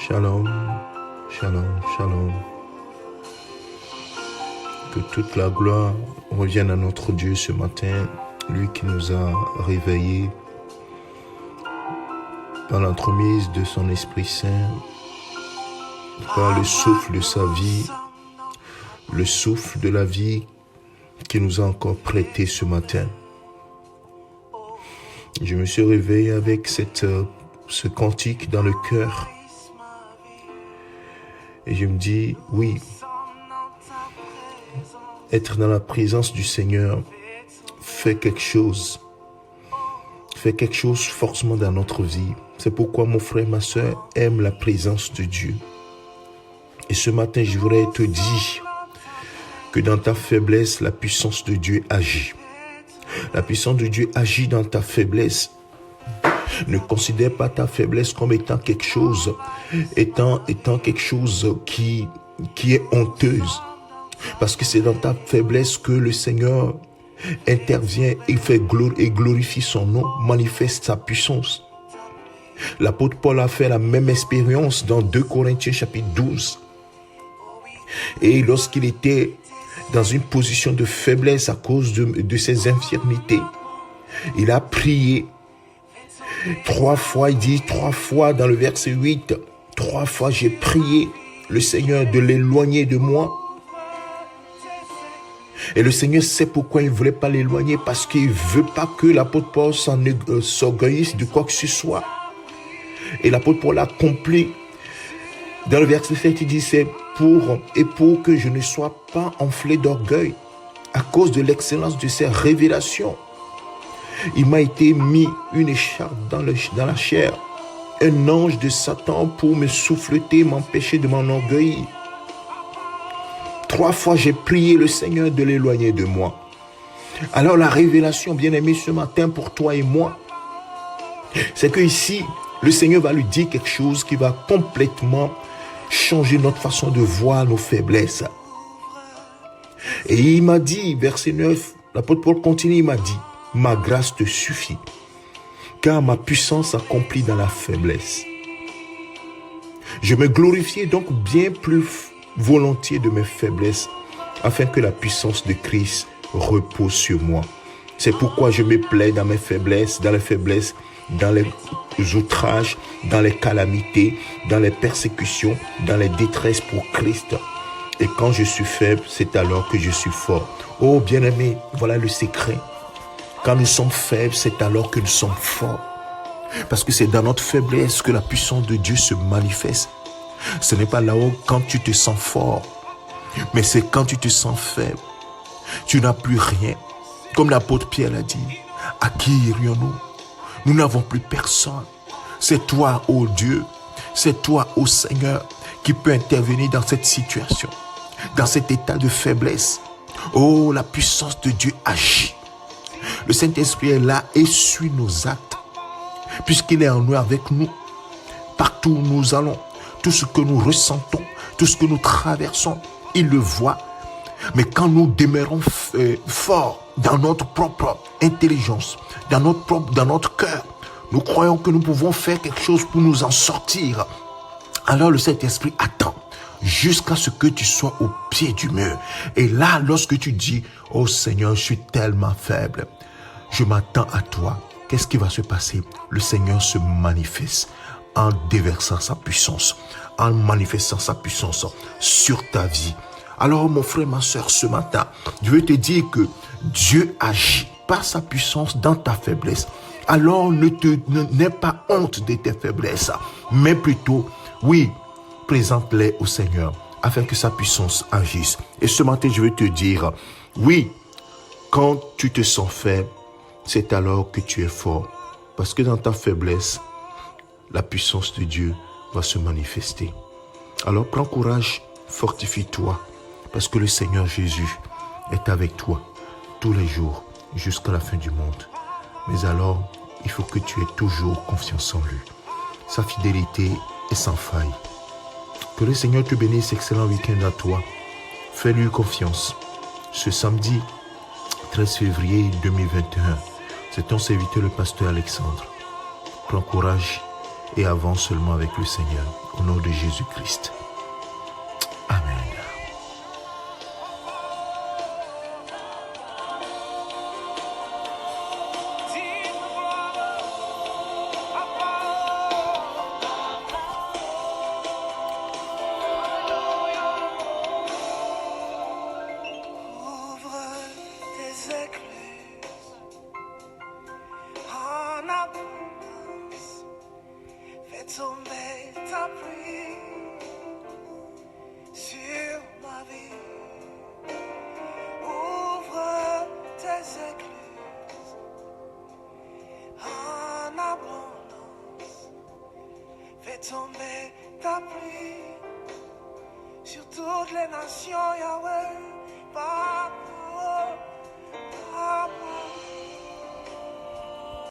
Shalom, shalom, shalom. Que toute la gloire revienne à notre Dieu ce matin, lui qui nous a réveillés par l'entremise de son Esprit Saint, par le souffle de sa vie, le souffle de la vie qui nous a encore prêté ce matin. Je me suis réveillé avec ce cantique dans le cœur. Et je me dis, oui, être dans la présence du Seigneur fait quelque chose forcément dans notre vie. C'est pourquoi mon frère, ma soeur aiment la présence de Dieu. Et ce matin, je voudrais te dire que dans ta faiblesse, la puissance de Dieu agit. La puissance de Dieu agit dans ta faiblesse. Ne considère pas ta faiblesse comme étant quelque chose, quelque chose qui est honteuse. Parce que c'est dans ta faiblesse que le Seigneur intervient et glorifie son nom, manifeste sa puissance. L'apôtre Paul a fait la même expérience dans 2 Corinthiens chapitre 12. Et lorsqu'il était dans une position de faiblesse à cause de ses infirmités, il a prié 3 fois, il dit 3 fois dans le verset 8, 3 fois j'ai prié le Seigneur de l'éloigner de moi. Et le Seigneur sait pourquoi il ne voulait pas l'éloigner, parce qu'il ne veut pas que l'apôtre Paul s'orgueillisse de quoi que ce soit. Et l'apôtre Paul a accompli. Dans le verset 7, il dit, c'est pour que je ne sois pas enflé d'orgueil à cause de l'excellence de ses révélations. Il m'a été mis une écharpe dans la chair, un ange de Satan pour me souffleter, m'empêcher de m'enorgueillir. 3 fois j'ai prié le Seigneur de l'éloigner de moi. Alors la révélation, bien-aimé, ce matin pour toi et moi, c'est que ici, le Seigneur va lui dire quelque chose qui va complètement changer notre façon de voir nos faiblesses. Et il m'a dit, verset 9, l'apôtre Paul continue, il m'a dit, ma grâce te suffit, car ma puissance s'accomplit dans la faiblesse. Je me glorifiais donc bien plus volontiers de mes faiblesses, afin que la puissance de Christ repose sur moi. C'est pourquoi je me plais dans mes faiblesses, dans les outrages, dans les calamités, dans les persécutions, dans les détresses pour Christ. Et quand je suis faible, c'est alors que je suis fort. Oh bien-aimé, voilà le secret. Quand nous sommes faibles, c'est alors que nous sommes forts. Parce que c'est dans notre faiblesse que la puissance de Dieu se manifeste. Ce n'est pas là-haut quand tu te sens fort, mais c'est quand tu te sens faible. Tu n'as plus rien. Comme l'apôtre Pierre l'a dit, à qui irions-nous? Nous n'avons plus personne. C'est toi, ô Dieu, c'est toi, ô Seigneur, qui peut intervenir dans cette situation, dans cet état de faiblesse. Oh, la puissance de Dieu agit. Le Saint-Esprit est là et suit nos actes, puisqu'il est en nous, avec nous, partout où nous allons, tout ce que nous ressentons, tout ce que nous traversons, il le voit. Mais quand nous demeurons forts dans notre propre intelligence, dans notre cœur, nous croyons que nous pouvons faire quelque chose pour nous en sortir. Alors le Saint-Esprit attend jusqu'à ce que tu sois au pied du mur. Et là, lorsque tu dis, oh Seigneur, je suis tellement faible, je m'attends à toi. Qu'est-ce qui va se passer? Le Seigneur se manifeste en déversant sa puissance, en manifestant sa puissance sur ta vie. Alors mon frère, ma soeur, ce matin, je veux te dire que Dieu agit par sa puissance dans ta faiblesse. Alors n'aie pas honte de tes faiblesses, mais plutôt, oui, présente-les au Seigneur afin que sa puissance agisse. Et ce matin, je veux te dire, oui, quand tu te sens faible, c'est alors que tu es fort. Parce que dans ta faiblesse, la puissance de Dieu va se manifester. Alors prends courage, fortifie-toi, parce que le Seigneur Jésus est avec toi tous les jours jusqu'à la fin du monde. Mais alors, il faut que tu aies toujours confiance en lui. Sa fidélité est sans faille. Que le Seigneur te bénisse, excellent week-end à toi. Fais-lui confiance. Ce samedi 13 février 2021, c'est ton serviteur le pasteur Alexandre. Prends courage et avance seulement avec le Seigneur. Au nom de Jésus-Christ. Amen. Tomber ta pluie sur ma vie. Ouvre tes écluses en abondance. Fais tomber ta pluie sur toutes les nations, Yahweh.